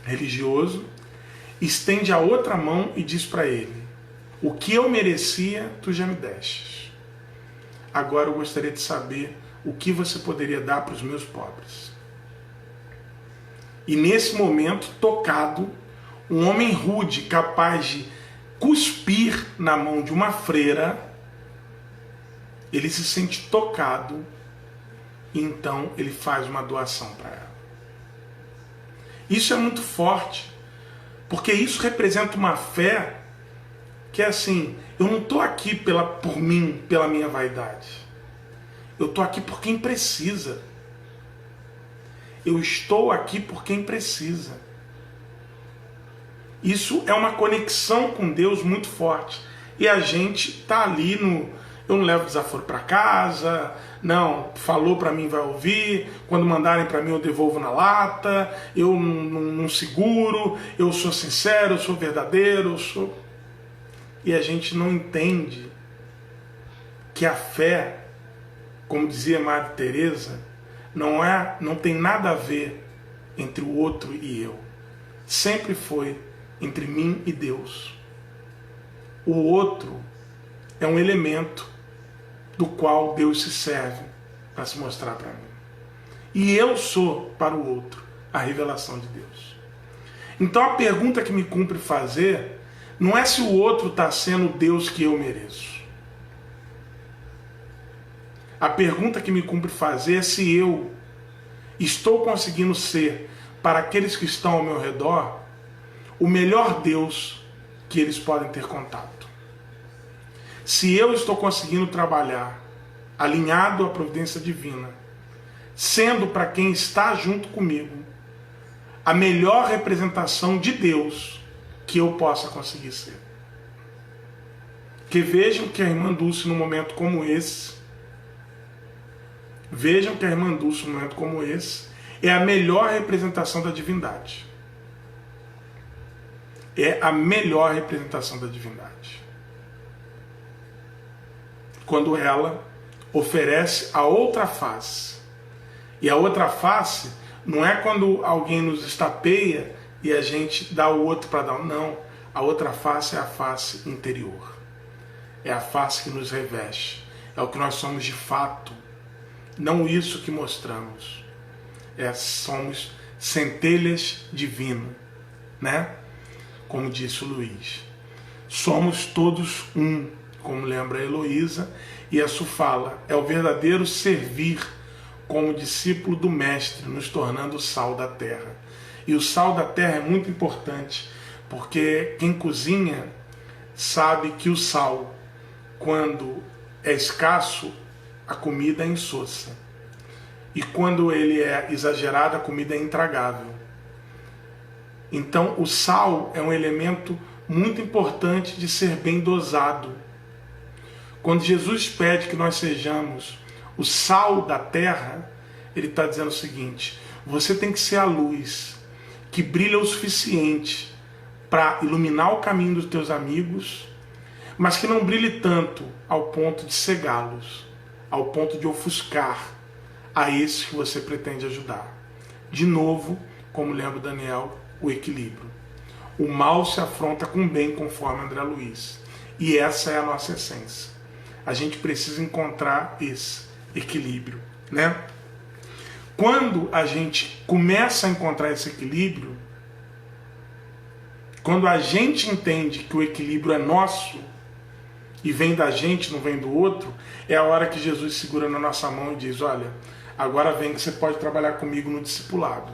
S1: religioso, estende a outra mão e diz para ele, o que eu merecia, tu já me destes. Agora eu gostaria de saber o que você poderia dar para os meus pobres. E nesse momento, tocado, um homem rude, capaz de cuspir na mão de uma freira, ele se sente tocado e então ele faz uma doação para ela. Isso é muito forte, porque isso representa uma fé que é assim, eu não estou aqui por mim, pela minha vaidade. Eu estou aqui por quem precisa. Eu estou aqui por quem precisa. Isso é uma conexão com Deus muito forte. E a gente está ali eu não levo desaforo para casa, não, falou para mim vai ouvir, quando mandarem para mim eu devolvo na lata, eu não seguro, eu sou sincero, eu sou verdadeiro, E a gente não entende que a fé, como dizia Madre Teresa, não tem nada a ver entre o outro e eu. Sempre foi entre mim e Deus. O outro é um elemento do qual Deus se serve para se mostrar para mim. E eu sou para o outro a revelação de Deus. Então a pergunta que me cumpre fazer não é se o outro está sendo o Deus que eu mereço. A pergunta que me cumpre fazer é se eu estou conseguindo ser, para aqueles que estão ao meu redor, o melhor Deus que eles podem ter contato. Se eu estou conseguindo trabalhar alinhado à providência divina, sendo para quem está junto comigo a melhor representação de Deus que eu possa conseguir ser. Que vejam que a irmã Dulce num momento como esse, é a melhor representação da divindade. É a melhor representação da divindade. Quando ela oferece a outra face. E a outra face não é quando alguém nos estapeia e a gente dá o outro para dar. Não. A outra face é a face interior. É a face que nos reveste. É o que nós somos de fato. Não isso que mostramos. Somos centelhas divinas, né? Como disse o Luiz. Somos todos um, como lembra a Heloísa, e a Su fala, é o verdadeiro servir como discípulo do Mestre, nos tornando o sal da terra. E o sal da terra é muito importante, porque quem cozinha sabe que o sal, quando é escasso, a comida é insossa. E quando ele é exagerado, a comida é intragável. Então o sal é um elemento muito importante de ser bem dosado. Quando Jesus pede que nós sejamos o sal da terra, ele está dizendo o seguinte: você tem que ser a luz que brilha o suficiente para iluminar o caminho dos teus amigos, mas que não brilhe tanto ao ponto de cegá-los, ao ponto de ofuscar a esses que você pretende ajudar. De novo, como lembra Daniel, o equilíbrio. O mal se afronta com o bem, conforme André Luiz. E essa é a nossa essência. A gente precisa encontrar esse equilíbrio, né? Quando a gente começa a encontrar esse equilíbrio, quando a gente entende que o equilíbrio é nosso e vem da gente, não vem do outro, é a hora que Jesus segura na nossa mão e diz: olha, agora vem que você pode trabalhar comigo no discipulado.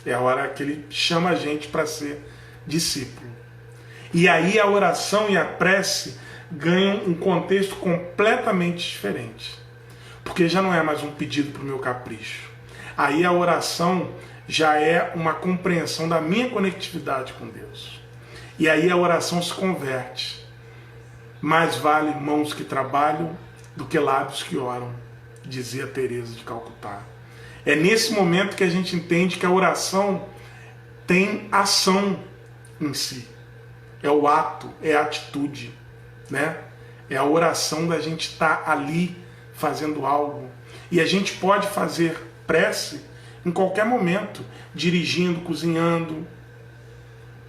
S1: É a hora que ele chama a gente para ser discípulo. E aí a oração e a prece ganham um contexto completamente diferente. Porque já não é mais um pedido para o meu capricho. Aí a oração já é uma compreensão da minha conectividade com Deus. E aí a oração se converte. Mais vale mãos que trabalham do que lábios que oram, dizia Teresa de Calcutá. É nesse momento que a gente entende que a oração tem ação em si. É o ato, é a atitude, né? É a oração da gente estar ali fazendo algo. E a gente pode fazer prece em qualquer momento, dirigindo, cozinhando,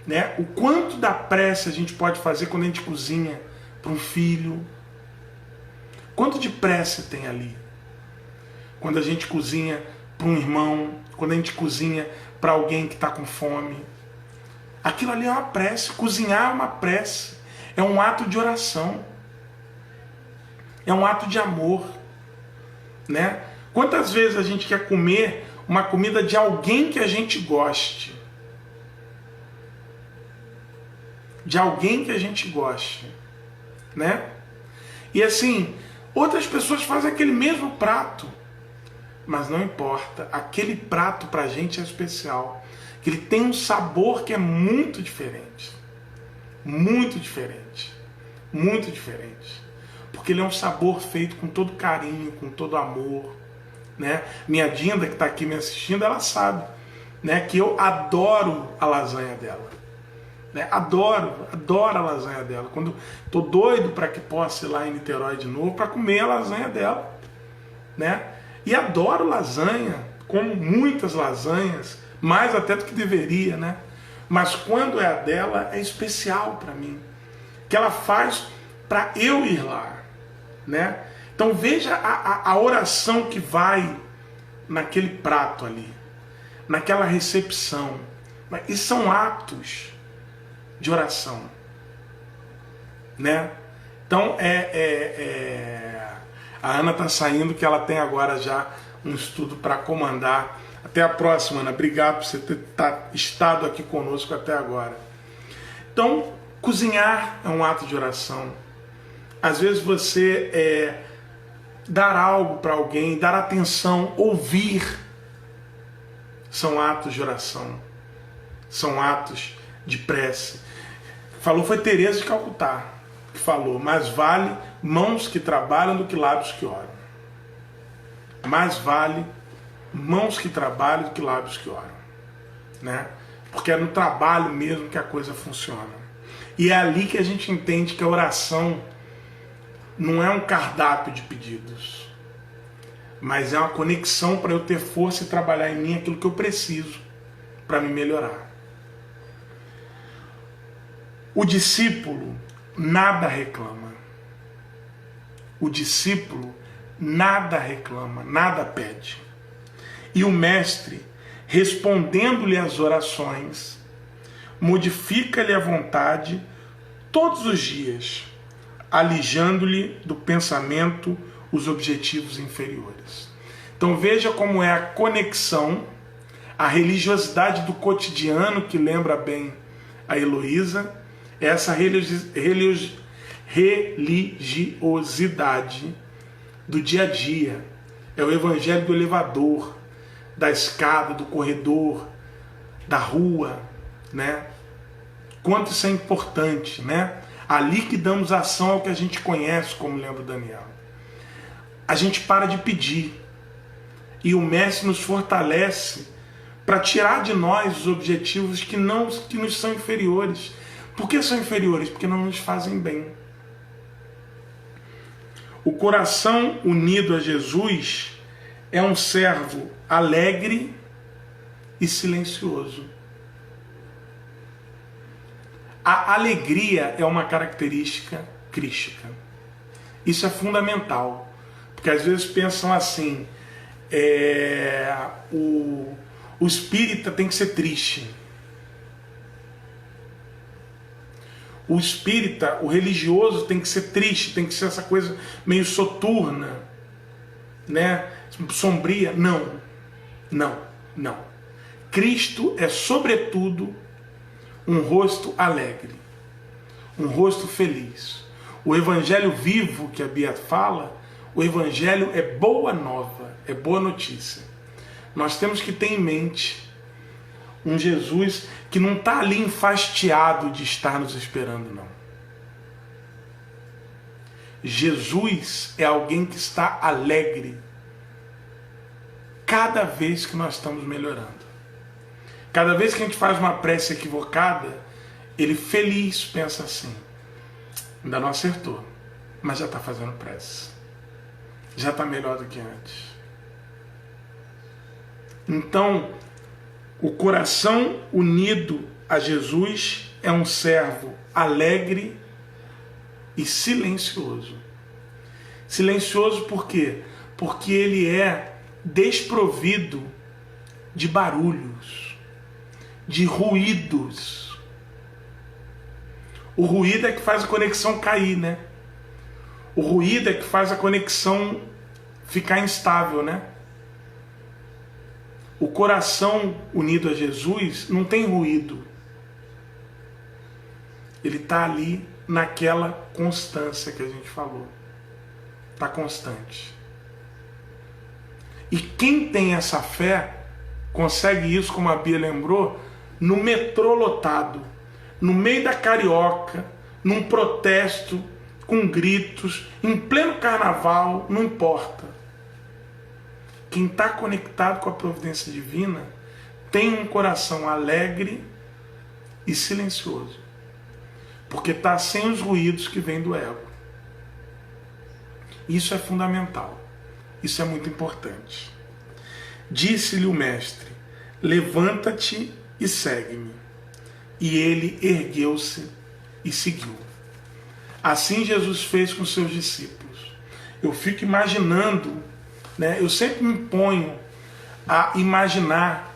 S1: né? O quanto da prece a gente pode fazer quando a gente cozinha para um filho? Quanto de prece tem ali? Quando a gente cozinha para um irmão, quando a gente cozinha para alguém que está com fome. Aquilo ali é uma prece. Cozinhar é uma prece. É um ato de oração. É um ato de amor, né? Quantas vezes a gente quer comer uma comida de alguém que a gente goste? De alguém que a gente goste, né? E assim, outras pessoas fazem aquele mesmo prato, mas não importa, aquele prato pra gente é especial, que ele tem um sabor que é muito diferente, muito diferente, muito diferente, porque ele é um sabor feito com todo carinho, com todo amor, né? Minha Dinda, que está aqui me assistindo, ela sabe, né, que eu adoro a lasanha dela, né? Adoro a lasanha dela. Quando estou doido para que possa ir lá em Niterói de novo para comer a lasanha dela, né? E adoro lasanha, como muitas lasanhas, mais até do que deveria, né? Mas quando é a dela, é especial para mim, que ela faz para eu ir lá, né? Então veja a oração que vai naquele prato ali, naquela recepção. E são atos de oração, né? Então a Ana está saindo, que ela tem agora já um estudo para comandar. Até a próxima, Ana. Obrigado por você ter estado aqui conosco até agora. Então, Cozinhar é um ato de oração. Às vezes você dar algo para alguém, dar atenção, ouvir, são atos de oração, são atos de prece. Falou, foi Teresa de Calcutá que falou, mais vale mãos que trabalham do que lábios que oram. Mais vale mãos que trabalham do que lábios que oram, né? Porque é no trabalho mesmo que a coisa funciona. E é ali que a gente entende que a oração não é um cardápio de pedidos, mas é uma conexão para eu ter força e trabalhar em mim aquilo que eu preciso para me melhorar. O discípulo nada reclama. O discípulo nada reclama, nada pede. E o mestre, respondendo-lhe às orações, modifica-lhe a vontade todos os dias, alijando-lhe do pensamento os objetivos inferiores. Então veja como é a conexão, a religiosidade do cotidiano, que lembra bem a Heloísa, essa religiosidade do dia a dia. É o evangelho do elevador, da escada, do corredor, da rua, né? Quanto isso é importante, né? Ali que damos ação ao que a gente conhece, como lembra o Daniel. A gente para de pedir. E o mestre nos fortalece para tirar de nós os objetivos que nos são inferiores. Por que são inferiores? Porque não nos fazem bem. O coração unido a Jesus é um servo alegre e silencioso. A alegria é uma característica crística. Isso é fundamental. Porque às vezes pensam assim, o espírita tem que ser triste. O espírita, o religioso tem que ser triste, tem que ser essa coisa meio soturna, né? Sombria. Não. Cristo é, sobretudo, um rosto alegre, um rosto feliz. O evangelho vivo que a Bia fala, o evangelho é boa nova, é boa notícia. Nós temos que ter em mente um Jesus que não está ali enfastiado de estar nos esperando, não. Jesus é alguém que está alegre cada vez que nós estamos melhorando. Cada vez que a gente faz uma prece equivocada, ele feliz pensa assim, ainda não acertou, mas já está fazendo prece. Já está melhor do que antes. Então, o coração unido a Jesus é um servo alegre e silencioso. Silencioso por quê? Porque ele é desprovido de barulhos, de ruídos. O ruído é que faz a conexão cair, né? O ruído é que faz a conexão ficar instável, né? O coração unido a Jesus não tem ruído. Ele está ali naquela constância que a gente falou. Está constante. E quem tem essa fé consegue isso, como a Bia lembrou, no metrô lotado, no meio da Carioca, num protesto, com gritos, em pleno carnaval, não importa. Quem está conectado com a providência divina tem um coração alegre e silencioso, porque está sem os ruídos que vêm do ego. Isso é fundamental, isso é muito importante. Disse-lhe o mestre, levanta-te e segue-me. E ele ergueu-se e seguiu. Assim Jesus fez com seus discípulos. Eu fico imaginando, né? Eu sempre me ponho a imaginar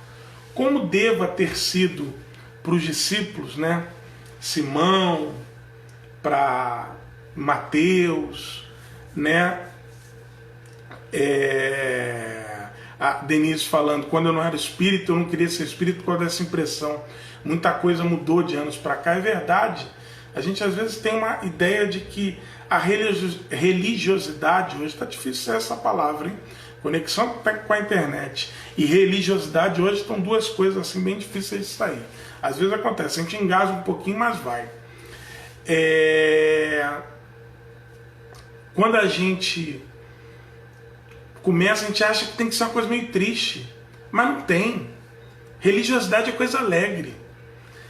S1: como deva ter sido para os discípulos, né? Simão, para Mateus, né? A Denise falando, quando eu não era espírito, eu não queria ser espírito por causa dessa impressão. Muita coisa mudou de anos para cá, é verdade. A gente às vezes tem uma ideia de que a religiosidade, hoje está difícil ser essa palavra, hein? Conexão com a internet e religiosidade hoje estão duas coisas assim bem difíceis de sair. Às vezes acontece, a gente engasga um pouquinho, mas vai. Quando a gente começa, a gente acha que tem que ser uma coisa meio triste, mas não tem. Religiosidade é coisa alegre.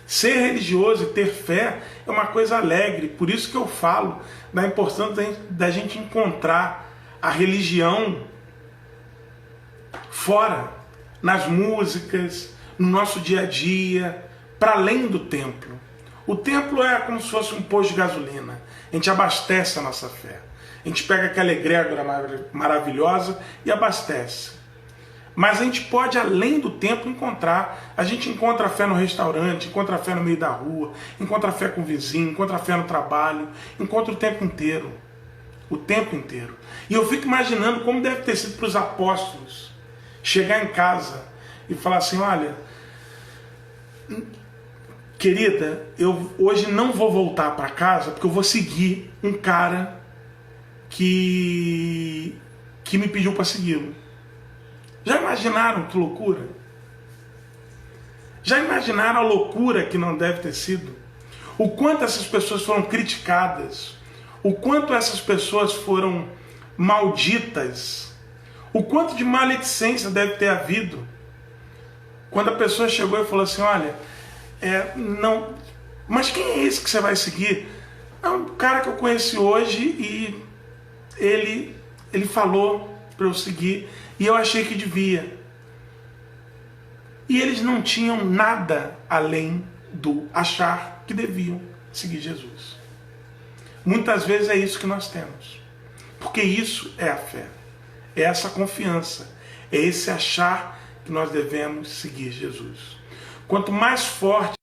S1: Ser religioso e ter fé é uma coisa alegre. Por isso que eu falo da importância da gente encontrar a religião fora, nas músicas, no nosso dia a dia, para além do templo. O templo é como se fosse um posto de gasolina. A gente abastece a nossa fé. A gente pega aquela egrégora maravilhosa e abastece. Mas a gente pode, além do templo, encontrar. A gente encontra a fé no restaurante, encontra a fé no meio da rua, encontra a fé com o vizinho, encontra a fé no trabalho, encontra o tempo inteiro. O tempo inteiro. E eu fico imaginando como deve ter sido para os apóstolos chegar em casa e falar assim: olha, querida, eu hoje não vou voltar para casa porque eu vou seguir um cara que me pediu para segui-lo. Já imaginaram que loucura? Já imaginaram a loucura que não deve ter sido? O quanto essas pessoas foram criticadas, o quanto essas pessoas foram malditas, o quanto de maledicência deve ter havido quando a pessoa chegou e falou assim: olha, não, mas quem é esse que você vai seguir? É um cara que eu conheci hoje e ele falou para eu seguir e eu achei que devia. E eles não tinham nada além do achar que deviam seguir Jesus. Muitas vezes é isso que nós temos. Porque isso é a fé. É essa confiança. É esse achar que nós devemos seguir Jesus. Quanto mais forte